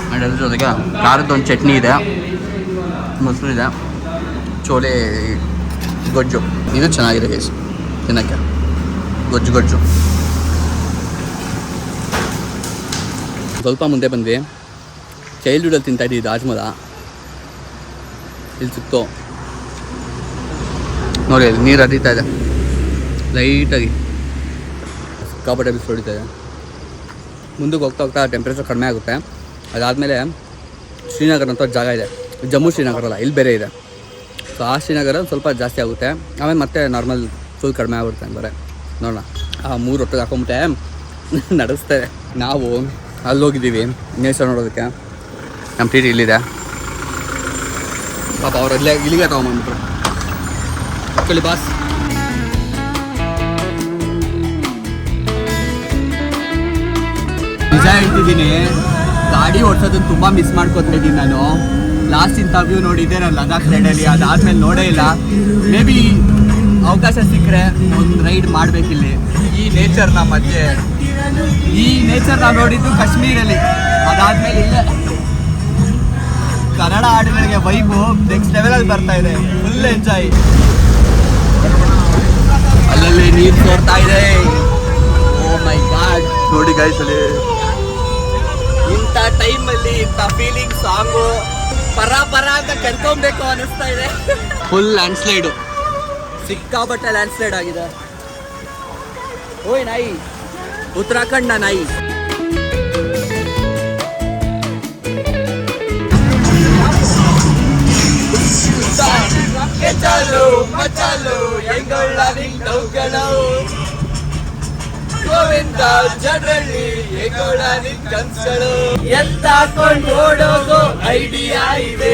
ಆ್ಯಂಡ್ ಅದ್ರ ಜೊತೆಗೆ ಖಾರದೊಂದು ಚಟ್ನಿ ಇದೆ, ಮೊಸರು ಇದೆ, ಚೋಲೆ ಗೊಜ್ಜು. ಇದು ಚೆನ್ನಾಗಿದೆ ಗೈಸ್ ತಿನ್ನೋಕ್ಕೆ, ಗೊಜ್ಜು. ಸ್ವಲ್ಪ ಮುಂದೆ ಬಂದ್ವಿ. ಚೈಲ್ಡ್ಹುಡಲ್ಲಿ ತಿಂತಾಯಿದ್ದೀವಿ ರಾಜ್ಮಲ. ಇಲ್ಲಿ ಸಿಕ್ತು ನೋಡಿ, ಅಲ್ಲಿ ನೀರು ಹರಿತಾ ಇದೆ ಲೈಟಾಗಿ, ಸಿಕ್ಕಾಪಟ್ಟೆ ಬಿಸಿಲು ಹೊಡಿತಾ ಇದೆ. ಮುಂದಕ್ಕೆ ಹೋಗ್ತಾ ಟೆಂಪ್ರೇಚರ್ ಕಡಿಮೆ ಆಗುತ್ತೆ. ಅದಾದಮೇಲೆ ಶ್ರೀನಗರ ಅಂತ ಜಾಗ ಇದೆ, ಜಮ್ಮು ಶ್ರೀನಗರ ಅಲ್ಲ, ಇಲ್ಲಿ ಬೇರೆ ಇದೆ. ಸೊ ಆ ಶ್ರೀನಗರ ಸ್ವಲ್ಪ ಜಾಸ್ತಿ ಆಗುತ್ತೆ, ಆಮೇಲೆ ಮತ್ತೆ ನಾರ್ಮಲ್ ಫುಲ್ ಕಡಿಮೆ ಆಗುತ್ತೆ ಅಂದರೆ ನೋಡೋಣ. ಆ 3 ಹೊತ್ತಿಗೆ ಹಾಕೊಂಬಿಟ್ಟೆ ನಡೆಸ್ತೇವೆ. ನಾವು ಅಲ್ಲಿ ಹೋಗಿದ್ದೀವಿ ನೇಚರ್ ನೋಡೋದಕ್ಕೆ. ನಮ್ಮ ಟಿ ಇಲ್ಲಿದೆ ಪಾಪ, ಅವರಲ್ಲೇ ಇಲ್ಲಿಗೆ ತೊಗೊಂಬಂದ್ಬಿಟ್ರು. ಮಕ್ಕಳಿ ಬಾಸ್. ನಿಜ ಹೇಳ್ತಿದ್ದೀನಿ, ಗಾಡಿ ಓಡಿಸೋದನ್ನು ತುಂಬ ಮಿಸ್ ಮಾಡ್ಕೊತಾ ಇದ್ದೀನಿ ನಾನು. ಲಾಸ್ಟ್ ಇಂಟರ್ವ್ಯೂ ನೋಡಿದ್ದೆ ನಾನು ಲದಾಖ್ ಸೈಡಲ್ಲಿ, ಅದಾದಮೇಲೆ ನೋಡೇ ಇಲ್ಲ. ಮೇ ಬಿ ಅವಕಾಶ ಸಿಕ್ಕರೆ ಒಂದು ರೈಡ್ ಮಾಡಬೇಕಿಲ್ಲಿ. ಈ ನೇಚರ್ನ ಮಧ್ಯೆ, ಈ ನೇಚರ್ ನಾವು ನೋಡಿದ್ದು ಕಾಶ್ಮೀರಲ್ಲಿ, ಅದಾದಮೇಲೆ ಇಲ್ಲೇ ಕನ್ನಡ ಹಾಡುಗಳಿಗೆ ವೈಬು ನೆಕ್ಸ್ಟ್ ಲೆವೆಲಲ್ಲಿ ಬರ್ತಾ ಇದೆ. Full enjoy. ಅಲ್ಲಲ್ಲಿ ನೀರು ಸೋರ್ತಾ ಇದೆ. ಓ ಮೈ ಗಾಡ್, ನೋಡಿ ಗೈಸ್, ಅಲ್ಲಿ ಇಂಥ ಟೈಮಲ್ಲಿ ಇಂಥ ಫೀಲಿಂಗ್ ಸಾಂಗು ಪರ ಅಂತ ಕರ್ಕೊಬೇಕು ಅನ್ನಿಸ್ತಾ ಇದೆ. ಫುಲ್ ಲ್ಯಾಂಡ್ ಸ್ಲೈಡು, ಸಿಕ್ಕಾಪಟ್ಟೆ ಲ್ಯಾಂಡ್ ಸ್ಲೈಡ್ ಆಗಿದೆ. ಓಯ್ ನಾಯಿ, ಉತ್ತರಾಖಂಡ್ನ ನಾಯಿ. ಗೋವಿಂದ ಜನರಲ್ಲಿ ಕನ್ಸಗಳು ಎತ್ತಾಕೊಂಡು ಓಡೋದು ಐಡಿಯಾ ಇದೆ.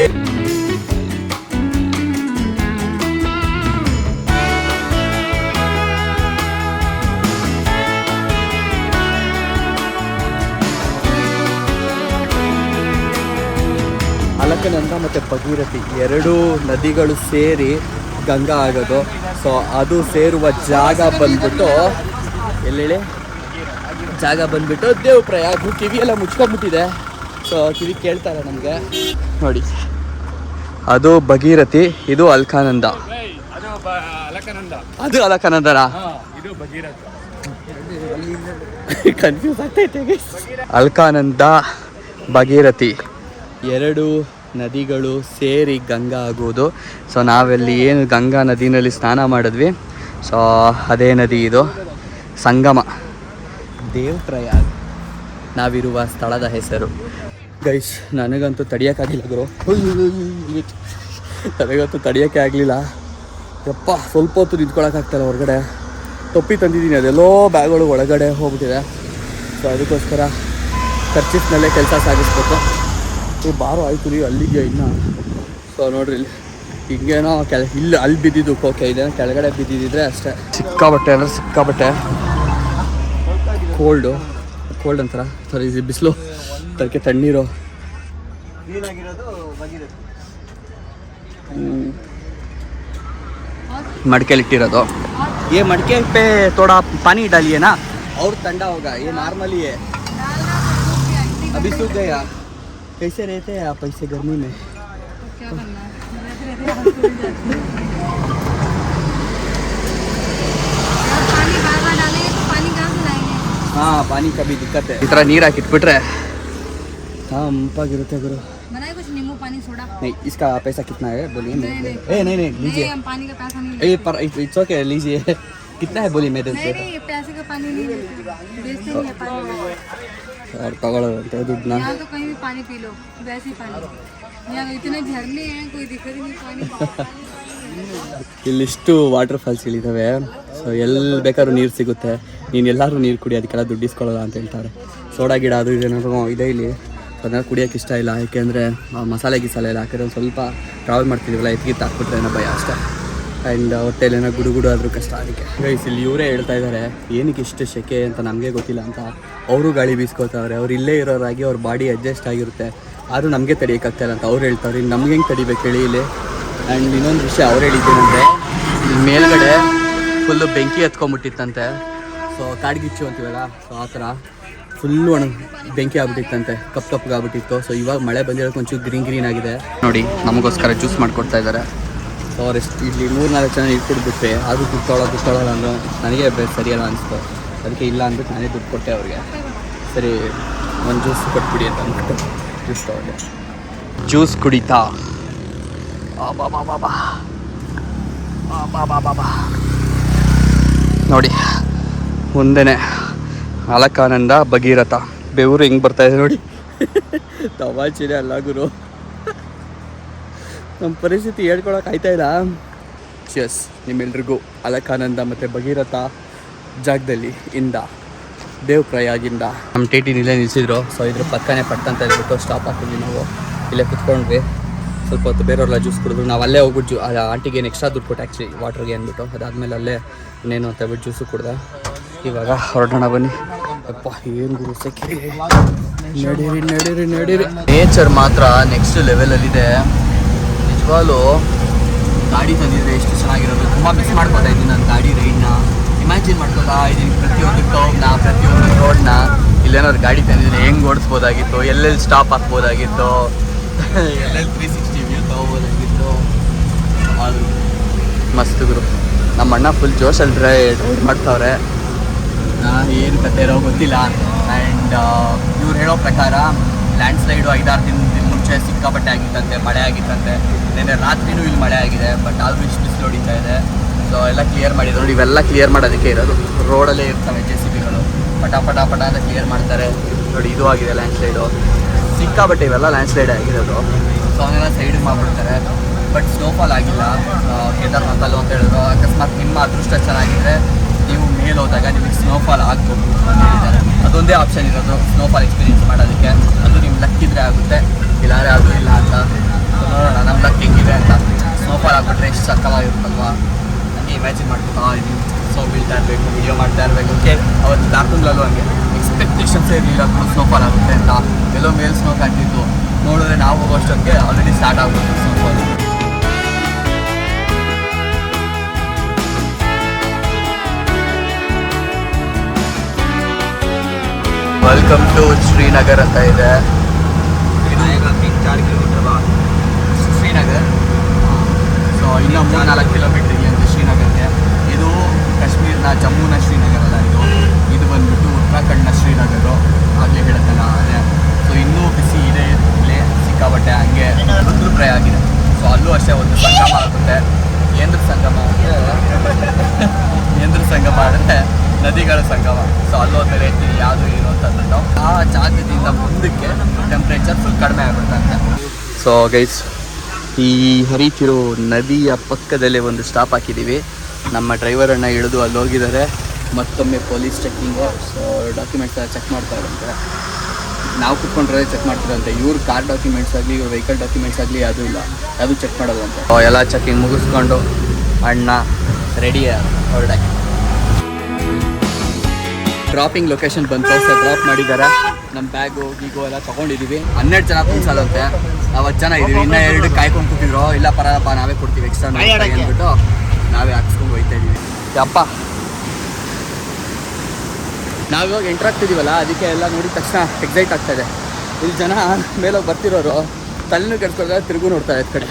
ಅಲಕನಂದ ಮತ್ತು ಭಗೀರಥಿ 2 ನದಿಗಳು ಸೇರಿ ಗಂಗಾ ಆಗೋದು. ಸೊ ಅದು ಸೇರುವ ಜಾಗ ಬಂದ್ಬಿಟ್ಟು ಎಲ್ಲೇಳಿ ಜಾಗ ಬಂದ್ಬಿಟ್ಟು ದೇವಪ್ರಯಾಗ್. ಕಿವಿಯೆಲ್ಲ ಮುಚ್ಕೊಂಡ್ಬಿಟ್ಟಿದೆ, ಸೊ ಕಿವಿ ಕೇಳ್ತಾ ಇಲ್ಲ ನಮಗೆ. ನೋಡಿ, ಅದು ಭಗೀರಥಿ, ಇದು ಅಲ್ಕಾನಂದ. ಅದು ಅಲಕನಂದನ, ಕನ್ಫ್ಯೂಸ್ ಆಗ್ತೈತೆ. ಅಲ್ಕಾನಂದ, ಭಗೀರಥಿ 2 ನದಿಗಳು ಸೇರಿ ಗಂಗಾ ಆಗುವುದು. ಸೊ ನಾವೆಲ್ಲಿ ಏನು ಗಂಗಾ ನದಿನಲ್ಲಿ ಸ್ನಾನ ಮಾಡಿದ್ವಿ, ಸೊ ಅದೇ ನದಿ ಇದು. ಸಂಗಮ ದೇವಪ್ರಯಾಗ್ ನಾವಿರುವ ಸ್ಥಳದ ಹೆಸರು. ಗೈಸ್, ನನಗಂತೂ ತಡಿಯೋಕ್ಕಾಗಿಲ್ಲ ಗುರು, ನನಗಂತೂ ತಡಿಯೋಕ್ಕೆ ಆಗಲಿಲ್ಲ. ಯಪ್ಪ, ಸ್ವಲ್ಪ ಹೊತ್ತು ನಿಂತ್ಕೊಳ್ಳೋಕ್ಕಾಗ್ತಾಯಿಲ್ಲ ಹೊರಗಡೆ. ತೊಪ್ಪಿ ತಂದಿದ್ದೀನಿ, ಅದೆಲ್ಲೋ ಬ್ಯಾಗ್ಗಳು ಒಳಗಡೆ ಹೋಗ್ಬಿಟ್ಟಿದೆ. ಸೊ ಅದಕ್ಕೋಸ್ಕರ ಖರ್ಚಿಸ್ನಲ್ಲೇ ಕೆಲಸ ಸಾಗಿಸ್ಬೇಕು. ಬಾರೋ ಆಯಿತು ರೀ ಅಲ್ಲಿಗೆ ಇನ್ನು. ಸೊ ನೋಡ್ರಿ, ಇಲ್ಲಿ ಹಿಂಗೇನೋ ಇಲ್ಲಿ ಅಲ್ಲಿ ಬಿದ್ದಿದ್ದು ಓಕೆ ಇದೆ, ಕೆಳಗಡೆ ಬಿದ್ದಿದ್ದರೆ ಅಷ್ಟೇ. ಸಿಕ್ಕಾಬಟ್ಟೆ ಅಂದರೆ ಸಿಕ್ಕಾಬಟ್ಟೆ ಕೋಲ್ಡ್ ಅಂತಾರ, ಸಾರಿ ಬಿಸಿಲು, ಅದಕ್ಕೆ ತಣ್ಣೀರು. ಮಡಿಕೆಲಿಟ್ಟಿರೋದು. ये मटके पे थोड़ा पानी डालिए ना, और ठंडा होगा. ये नॉर्मली है, अभी सूख गया. कैसे रहते हैं आप ऐसे गर्मी में? क्या करना है, पानी बार बार डालेंगे तो पानी कहाँ से हाँ पानी का भी दिक्कत है. ಈ ಥರ ನೀರು ಹಾಕಿಟ್ಬಿಟ್ರೆ ತಂಪಾಗಿರುತ್ತೆ ಗುರು. बनाए कुछ नींबू पानी सोडा. नहीं इसका पैसा कितना है बोलिए. नहीं, नहीं लीजिए. हम पानी का पैसा नहीं ए पर इट्स ओके लीजिए. कितना है बोलिए मैं दे नहीं नहीं पैसे का पानी नहीं बेचते नहीं है पानी. और तಗೊಳ್ಳೋದಂತೆ ದುಡ್ಡನ್ನ. यहाँ तो कहीं भी पानी पी लो वैसे ही पानी. यहाँ इतने झरने हैं कोई दिक्कत ही नहीं पानी. ಇಲ್ಲಿಷ್ಟು ವಾಟರ್ ಫಾಲ್ಸ್ಗಳಿದ್ದಾವೆ. ಸೊ ಎಲ್ಲಿ ಬೇಕಾದ್ರೂ ನೀರು ಸಿಗುತ್ತೆ. ನೀನು ಎಲ್ಲರೂ ನೀರು ಕುಡಿ ಅದಕ್ಕೆಲ್ಲ ದುಡ್ಡು ಇಸ್ಕೊಳ್ಳೋಲ್ಲ ಅಂತ ಹೇಳ್ತಾರೆ. ಸೋಡಾ ಗಿಡ ಅದು ಇದೇನಾದ್ರು ಇದೆ ಇಲ್ಲಿ. ಅದನ್ನ ಕುಡಿಯೋಕ್ಕೆ ಇಷ್ಟ ಇಲ್ಲ. ಯಾಕೆಂದರೆ ಮಸಾಲೆ ಗಿಸಾಲೆ ಎಲ್ಲ ಹಾಕಿದ್ರೆ ಒಂದು ಸ್ವಲ್ಪ ಟ್ರಾವೆಲ್ ಮಾಡ್ತಿದ್ದೀವಲ್ಲ ಎತ್ಗಿತ್ತು ಹಾಕ್ಬಿಟ್ರೆ ಏನೋ ಭಯ ಅಷ್ಟೇ. ಆ್ಯಂಡ್ ಹೊಟ್ಟೆಲೇನೋ ಗುಡು ಆದರೂ ಕಷ್ಟ. ಅದಕ್ಕೆ ಗೈಸ್ ಇಲ್ಲಿ ಇವರೇ ಹೇಳ್ತಾ ಇದ್ದಾರೆ ಏನಕ್ಕೆ ಇಷ್ಟು ಸೆಕೆ ಅಂತ ನಮಗೆ ಗೊತ್ತಿಲ್ಲ ಅಂತ. ಅವರು ಗಾಳಿ ಬೀಸ್ಕೋತಾವ್ರೆ. ಅವ್ರು ಇಲ್ಲೇ ಇರೋರಾಗಿ ಅವ್ರ ಬಾಡಿ ಅಡ್ಜಸ್ಟ್ ಆಗಿರುತ್ತೆ. ಆದರೂ ನಮಗೆ ತಡಿಯೋಕ್ಕಾಗ್ತಾಯಿಲ್ಲ ಅಂತ ಅವ್ರು ಹೇಳ್ತಾವ್ರೆ. ನಮ್ಗೆ ಹೆಂಗೆ ತಡಿಬೇಕು ಹೇಳಿ ಇಲ್ಲಿ. ಆ್ಯಂಡ್ ಇನ್ನೊಂದು ವಿಷಯ ಅವ್ರು ಹೇಳಿದ್ದೇನೆಂದರೆ ಇಲ್ಲಿ ಮೇಲ್ಗಡೆ ಫುಲ್ಲು ಬೆಂಕಿ ಹತ್ಕೊಂಡ್ಬಿಟ್ಟಿತ್ತಂತೆ. ಸೊ ಕಾಡ್ಗಿಚ್ಚು ಅಂತೀವಲ್ಲ ಸೊ ಆ ಥರ ಫುಲ್ಲು ಬೆಂಕಿ ಆಗ್ಬಿಟ್ಟಿತ್ತಂತೆ. ಕಪ್ಪಗಾಗ್ಬಿಟ್ಟಿತ್ತು. ಸೊ ಇವಾಗ ಮಳೆ ಬಂದಿರೋಕ್ಕೆ ಒಂಚೂರು ಗ್ರೀನ್ ಆಗಿದೆ ನೋಡಿ. ನಮಗೋಸ್ಕರ ಜ್ಯೂಸ್ ಮಾಡಿಕೊಡ್ತಾ ಇದ್ದಾರೆ. ಸೊ ಅವ್ರೆಷ್ಟು ಇಲ್ಲಿ 3-4 ಜನ ನೀರು ಕುಡಿದ್ಬಿಟ್ರೆ ಅದು ದುಡ್ಡು ಅಂದರು. ನನಗೆ ಸರಿಯಲ್ಲ ಅನಿಸ್ತು. ಅದಕ್ಕೆ ಇಲ್ಲ ಅಂದ್ಬಿಟ್ಟು ನಾನೇ ದುಡ್ಡು ಕೊಟ್ಟೆ ಅವ್ರಿಗೆ. ಸರಿ ಒಂದು ಜ್ಯೂಸ್ ಕೊಟ್ಬಿಡಿ ಅಂತ ಅಂದ್ಬಿಟ್ಟು ಜ್ಯೂಸ್ ತಗೊಂಡೆ. ಜ್ಯೂಸ್ ಕುಡಿತಾ ಬಾಬಾ ನೋಡಿ ಮುಂದೆನೆ ಅಲಕಾನಂದ ಭಗೀರಥ ಬೆವರು ಹೆಂಗೆ ಬರ್ತಾ ಇದೆ ನೋಡಿ. ತವಾಚಿನೇ ಅಲ್ಲ ಗುರು. ನಮ್ಮ ಪರಿಸ್ಥಿತಿ ಹೇಳ್ಕೊಳಕ್ಕೆ ಆಯ್ತಾ ಇಲ್ಲ. ಚಿಯರ್ಸ್ ನಿಮ್ಮೆಲ್ರಿಗೂ ಅಲಕಾನಂದ ಮತ್ತು ಭಗೀರಥ ಜಾಗದಲ್ಲಿ ಇಂದ ದೇವಪ್ರಯಾಗಿಂದ ನಮ್ಮ ಟಿ ಇಲ್ಲೇ ನಿಲ್ಲಿಸಿದ್ರು. ಸೊ ಇದ್ರ ಪಕ್ಕನೇ ಪಟ್ಟಂತ ಹೇಳ್ಬಿಟ್ಟು ಸ್ಟಾಪ್ ಹಾಕಿದ್ವಿ ನಾವು. ಇಲ್ಲೇ ಕುತ್ಕೊಂಡ್ವಿ ಸ್ವಲ್ಪ ಹೊತ್ತು. ಬೇರೆಯವ್ರೆಲ್ಲ ಜ್ಯೂಸ್ ಕುಡಿದ್ರು. ನಾವು ಅಲ್ಲೇ ಹೋಗ್ಬಿಟ್ಟು ಆಂಟಿಗೆ ಏನು ಎಕ್ಸ್ಟ್ರಾ ದುಡ್ಡು ಕೊಟ್ಟು ಆ್ಯಕ್ಚುಲಿ ವಾಟ್ರಿಗೆ ಅಂದ್ಬಿಟ್ಟು ಅದಾದಮೇಲೆ ಅಲ್ಲೇ ಇನ್ನೇನು ಅಂತ ಹೇಳ್ಬಿಟ್ಟು ಜ್ಯೂಸು ಕುಡ್ದೆ. ಇವಾಗ ಹೊರಡೋಣ ಬನ್ನಿ. ಅಪ್ಪ ಏನು ಗುರು ಸೆಕೆ. ನಡೀರಿ. ನೇಚರ್ ಮಾತ್ರ ನೆಕ್ಸ್ಟ್ ಲೆವೆಲಲ್ಲಿದೆ ನಿಜವಾಗ್ಲೂ. ಗಾಡಿ ತಂದಿದ್ರೆ ಎಷ್ಟು ಚೆನ್ನಾಗಿರೋದು. ತುಂಬ ಮಿಸ್ ಮಾಡ್ಕೊತಾ ಇದ್ದೀನಿ ನಾನು ಗಾಡಿ ರೈಡ್ನ. ಇಮ್ಯಾಜಿನ್ ಮಾಡ್ಕೊತಾ ಇದ್ದೀನಿ ಪ್ರತಿಯೊಂದು ಕರ್ವ್ನ ಪ್ರತಿಯೊಂದು ರೋಡ್ನ. ಇಲ್ಲೇನಾದ್ರು ಗಾಡಿ ತಂದಿದ್ರೆ ಹೆಂಗೆ ಓಡಿಸ್ಬೋದಾಗಿತ್ತು, ಎಲ್ಲೆಲ್ಲಿ ಸ್ಟಾಪ್ ಹಾಕ್ಬೋದಾಗಿತ್ತು, ಎಲ್ಲೆಲ್ಲಿ 360 ವ್ಯೂ ತೊಗೋಬೋದಾಗಿತ್ತು. ಅದು ಮಸ್ತ್ ಗುರು. ನಮ್ಮ ಅಣ್ಣ ಫುಲ್ ಜೋಶಲ್ಲಿ ರೈಡ್ ಮಾಡ್ತಾವ್ರೆ. ಏನು ಕತೆ ಇರೋ ಗೊತ್ತಿಲ್ಲ. ಆ್ಯಂಡ್ ಇವ್ರು ಹೇಳೋ ಪ್ರಕಾರ ಲ್ಯಾಂಡ್ ಸ್ಲೈಡು 5-6 ದಿನದ ಮುಂಚೆ ಸಿಕ್ಕಾಪಟ್ಟೆ ಆಗಿತ್ತಂತೆ, ಮಳೆ ಆಗಿತ್ತಂತೆ. ನೆನ್ನೆ ರಾತ್ರಿನೂ ಇಲ್ಲಿ ಮಳೆ ಆಗಿದೆ. ಬಟ್ ಆದರೂ ಇಷ್ಟು ಬಿಸಿಲು ಹೊಡಿತಾ ಇದೆ. ಸೊ ಎಲ್ಲ ಕ್ಲಿಯರ್ ಮಾಡಿದ್ರು ನೋಡಿ. ಇವೆಲ್ಲ ಕ್ಲಿಯರ್ ಮಾಡೋದಕ್ಕೆ ಇರೋದು. ರೋಡಲ್ಲೇ ಇರ್ತವೆ JCBಗಳು ಪಟ ಅಂತ ಕ್ಲಿಯರ್ ಮಾಡ್ತಾರೆ ನೋಡಿ. ಇದು ಆಗಿದೆ ಲ್ಯಾಂಡ್ ಸ್ಲೈಡು. ಸಿಕ್ಕಾಪಟ್ಟೆ ಇವೆಲ್ಲ ಲ್ಯಾಂಡ್ ಸ್ಲೈಡ್ ಆಗಿರೋದು. ಸೊ ಅವನ್ನೆಲ್ಲ ಸೈಡಿಗೆ ಮಾಡಿಬಿಡ್ತಾರೆ. ಬಟ್ ಸ್ನೋಫಾಲ್ ಆಗಿಲ್ಲ ಕೇದಾರ್ನಾಥಲ್ಲೂ ಅಂತ ಹೇಳಿದ್ರು. ಅಕಸ್ಮಾತ್ ನಿಮ್ಮ ಅದೃಷ್ಟ ಚೆನ್ನಾಗಿದ್ದರೆ ನೀವು ಮೇಲೆ ಹೋದಾಗ ನಿಮಗೆ ಸ್ನೋಫಾಲ್ ಆಗ್ಬೋದು ಅಂತ ಹೇಳಿದ್ದಾರೆ. ಅದೊಂದೇ ಆಪ್ಷನ್ ಇರೋದು ಸ್ನೋಫಾಲ್ ಎಕ್ಸ್ಪೀರಿಯನ್ಸ್ ಮಾಡೋದಕ್ಕೆ. ಅದು ನಿಮ್ಮ ಲಕ್ ಇದ್ದರೆ ಆಗುತ್ತೆ, ಇಲ್ಲಾಂದರೆ ಅದು ಇಲ್ಲ ಅಂತ. ನೋಡೋಣ ನಮ್ಮ ಲಕ್ ಹೆಂಗಿದೆ ಅಂತ. ಸ್ನೋಫಾಲ್ ಆಗಿಬಿಟ್ರೆ ಎಷ್ಟು ಸಕ್ಕಲಾಗಿರುತ್ತಲ್ವ. ನನಗೆ ಇಮ್ಯಾಜಿನ್ ಮಾಡ್ಕೊತಾ ಇದ್ದೀನಿ. ಸೊ ಬೀಳ್ತಾ ಇರಬೇಕು, ವಿಡಿಯೋ ಮಾಡ್ತಾ ಇರಬೇಕು. ಓಕೆ ಅವತ್ತು ದಾರ್ಕುಂಗ್ಲಲ್ಲೂ ಹಂಗೆ ಎಕ್ಸ್ಪೆಕ್ಟೇಷನ್ಸೇ ಇರಲಿಲ್ಲ ಸ್ನೋಫಾಲ್ ಆಗುತ್ತೆ ಅಂತ. ಎಲ್ಲೋ ಮೇಲೆ ಸ್ನೋ ಕಾಣ್ತಿತ್ತು. ನೋಡಿದ್ರೆ ನಾವು ಹೋಗೋಷ್ಟೊತ್ತಿಗೆ ಆಲ್ರೆಡಿ ಸ್ಟಾರ್ಟ್ ಆಗ್ಬಿಟ್ಟು ಸ್ನೋಫಾಲ್. ವೆಲ್ಕಮ್ ಟು ಶ್ರೀನಗರ್ ಅಂತ ಇದೆ. ಇದು 4 ಕಿಲೋಮೀಟರ್ ಶ್ರೀನಗರ್. ಸೊ ಇನ್ನೂ 3-4 ಕಿಲೋಮೀಟರ್ ಇದೆ ಅಂತ ಶ್ರೀನಗರ್ಗೆ. ಇದು ಕಾಶ್ಮೀರ್ನ ಜಮ್ಮುನ ಶ್ರೀನಗರ್ ಅಲ್ಲ. ಇದು ಬಂದ್ಬಿಟ್ಟು ಉತ್ತರಾಖಂಡ್ನ ಶ್ರೀನಗರು. ಆಗಲೇ ಹೇಳುತ್ತಲ್ಲ ಅದೇ. ಸೊ ಇನ್ನೂ ಬಿಸಿ ಇದೆ ಇಲ್ಲಿ ಸಿಕ್ಕಾಬಟ್ಟೆ. ಹಂಗೆ ರುದ್ರಪ್ರಾಯ ಆಗಿದೆ. ಸೊ ಅಲ್ಲೂ ಅಷ್ಟೇ ಒಂದು ಸಂಗಮ ಆಗುತ್ತೆ. ಏಂದ್ರ ಸಂಗಮ ಅಂದರೆ ನದಿಗಳ ಸಂಗಮ. ಸೊ ಅಲ್ಲೋದ್ರೆ ಹೇಳ್ತೀನಿ ಯಾವುದು ಏನು ಅಂತಂದ್ಬಿಟ್ಟು ಆ ಜಾಗದಿಂದ ಮುಂದಕ್ಕೆ ಟೆಂಪ್ರೇಚರ್ ಫುಲ್ ಕಡಿಮೆ ಆಗ್ಬಿಡುತ್ತೆ. ಸೊ ಗೈಸ್ ಈ ಹರಿತಿರೋ ನದಿಯ ಪಕ್ಕದಲ್ಲೇ ಒಂದು ಸ್ಟಾಪ್ ಹಾಕಿದ್ದೀವಿ. ನಮ್ಮ ಡ್ರೈವರನ್ನು ಇಳಿದು ಅಲ್ಲಿ ಹೋಗಿದ್ದಾರೆ. ಮತ್ತೊಮ್ಮೆ ಪೊಲೀಸ್ ಚೆಕ್ಕಿಂಗು. ಸೊ ಡಾಕ್ಯುಮೆಂಟ್ಸ್ ಎಲ್ಲ ಚೆಕ್ ಮಾಡ್ತಾರಂತೆ. ನಾವು ಕುತ್ಕೊಂಡ್ರೆ ಚೆಕ್ ಮಾಡ್ತಾರಂತೆ. ಇವ್ರ ಕಾರ್ ಡಾಕ್ಯುಮೆಂಟ್ಸ್ ಆಗಲಿ ಇವ್ರ ವೆಹಿಕಲ್ ಡಾಕ್ಯುಮೆಂಟ್ಸ್ ಆಗಲಿ ಯಾವುದೂ ಇಲ್ಲ, ಯಾವುದೂ ಚೆಕ್ ಮಾಡೋದಂತೆ. ಎಲ್ಲ ಚೆಕಿಂಗ್ ಮುಗಿಸ್ಕೊಂಡು ಅಣ್ಣ ರೆಡಿ ಹೊರಡಕ್ಕೆ. ಡ್ರಾಪಿಂಗ್ ಲೊಕೇಶನ್ ಬಂತು. ಸೊ ಡ್ರಾಪ್ ಮಾಡಿದ್ದಾರೆ. ನಮ್ಮ ಬ್ಯಾಗು ಗೀಗು ಎಲ್ಲ ತೊಗೊಂಡಿದ್ದೀವಿ. 12 ಜನ ತುಂಬಿಸಲ್ಲಂತೆ. 50 ಜನ ಇದ್ದೀವಿ. ಇನ್ನೂ 2 ಕಾಯ್ಕೊಂಡು ಕೂತಿದ್ರು. ಇಲ್ಲ ಪರದಪ್ಪ ನಾವೇ ಕೊಡ್ತೀವಿ ಎಕ್ಸ್ಟ್ರಾ ಅಂದ್ಬಿಟ್ಟು ನಾವೇ ಹಾಕ್ಸ್ಕೊಂಡು ಹೋಗ್ತಾ ಇದ್ದೀವಿ. ಅಪ್ಪ ನಾವಿವಾಗ ಎಂಟ್ರ್ ಆಗ್ತಿದ್ದೀವಲ್ಲ, ಅದಕ್ಕೆ ಎಲ್ಲ ನೋಡಿದ ತಕ್ಷಣ ಎಕ್ಸೈಟ್ ಆಗ್ತಾಯಿದೆ. ಇಲ್ಲಿ ಜನ ಮೇಲೆ ಬರ್ತಿರೋರು ತಲೆನೂ ಕೆಡ್ಸ್ಕೊಂಡ್ರೆ ತಿರುಗು ನೋಡ್ತಾರೆ ಕಡೆ.